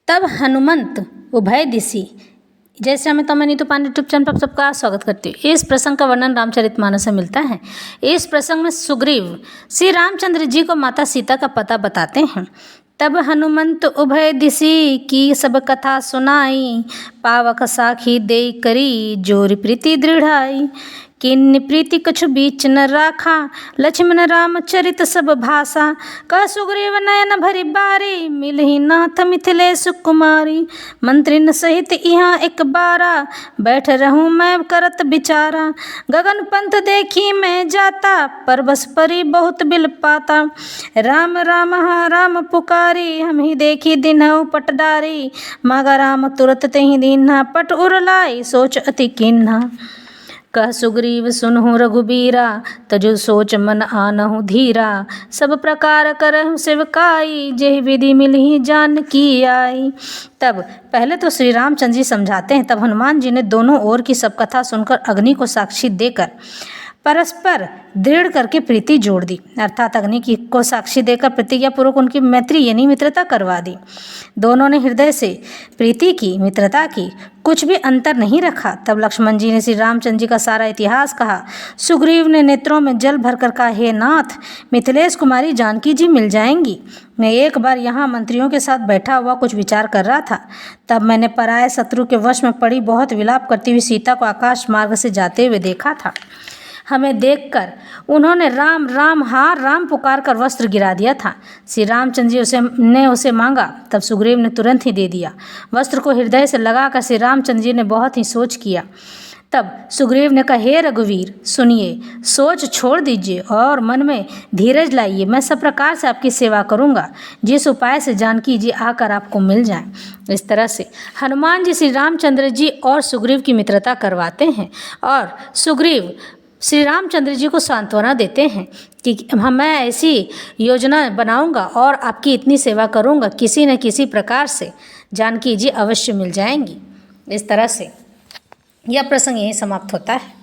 तब हनुमंत उभय दिशि। जैसे मैं नीतू पांडे यूट्यूब चैनल पर सबका स्वागत करती हूँ। इस प्रसंग का वर्णन रामचरितमानस में मिलता है। इस प्रसंग में सुग्रीव श्री रामचंद्र जी को माता सीता का पता बताते हैं। तब हनुमंत उभय दिशि की सब कथा सुनाई, पावक साखी दे करी जोरी प्रीति दृढ़ाई। किन्नी प्रीति कछु बीच न राखा, लक्ष्मण राम चरित सब भाषा। कह सुग्रीव नयन भरी बारी, मिलहि नाथ मिथिलेश कुमारी। मंत्रिन सहित यहाँ एक बारा, बैठ रहूं मैं करत विचारा। गगन पंथ देखी मैं जाता, परबस परी बहुत बिल पाता। राम राम हाँ राम पुकारी, हम ही देखी दिनहु पटडारी। मागा राम तुरत तेहि दीन्हा, पट उरलाई सोच अति कीन्हा। कह सुग्रीव सुनहु रघुबीरा, तजु सोच मन आनहु धीरा। सब प्रकार करहु सेवकाई, जेहि विधि मिलहि जानकी आई। तब पहले तो श्री रामचंद्र जी समझाते हैं। तब हनुमान जी ने दोनों ओर की सब कथा सुनकर अग्नि को साक्षी देकर परस्पर दृढ़ करके प्रीति जोड़ दी। अर्थात अग्नि की को साक्षी देकर प्रतिज्ञा पूर्वक उनकी मैत्री यानी मित्रता करवा दी। दोनों ने हृदय से प्रीति की, मित्रता की, कुछ भी अंतर नहीं रखा। तब लक्ष्मण जी ने श्री रामचंद्र जी का सारा इतिहास कहा। सुग्रीव ने नेत्रों में जल भरकर कहा, हे नाथ, मिथिलेश कुमारी जानकी जी मिल जाएंगी। मैं एक बार यहाँ मंत्रियों के साथ बैठा हुआ कुछ विचार कर रहा था। तब मैंने पराये शत्रु के वश में पड़ी बहुत विलाप करती हुई सीता को आकाश मार्ग से जाते हुए देखा था। हमें देखकर उन्होंने राम राम हाँ राम पुकार कर वस्त्र गिरा दिया था। श्री रामचंद्र जी ने उसे मांगा। तब सुग्रीव ने तुरंत ही दे दिया। वस्त्र को हृदय से लगाकर श्री रामचंद्र जी ने बहुत ही सोच किया। तब सुग्रीव ने कहा, हे रघुवीर सुनिए, सोच छोड़ दीजिए और मन में धीरज लाइए। मैं सब प्रकार से आपकी सेवा करूंगा, जिस उपाय से जानकी जी आकर आपको मिल जाएं। इस तरह से हनुमान जी श्री रामचंद्र जी और सुग्रीव की मित्रता करवाते हैं और सुग्रीव श्री रामचंद्र जी को सांत्वना देते हैं कि मैं ऐसी योजना बनाऊंगा और आपकी इतनी सेवा करूंगा, किसी न किसी प्रकार से जानकी जी अवश्य मिल जाएंगी। इस तरह से यह प्रसंग यहीं समाप्त होता है।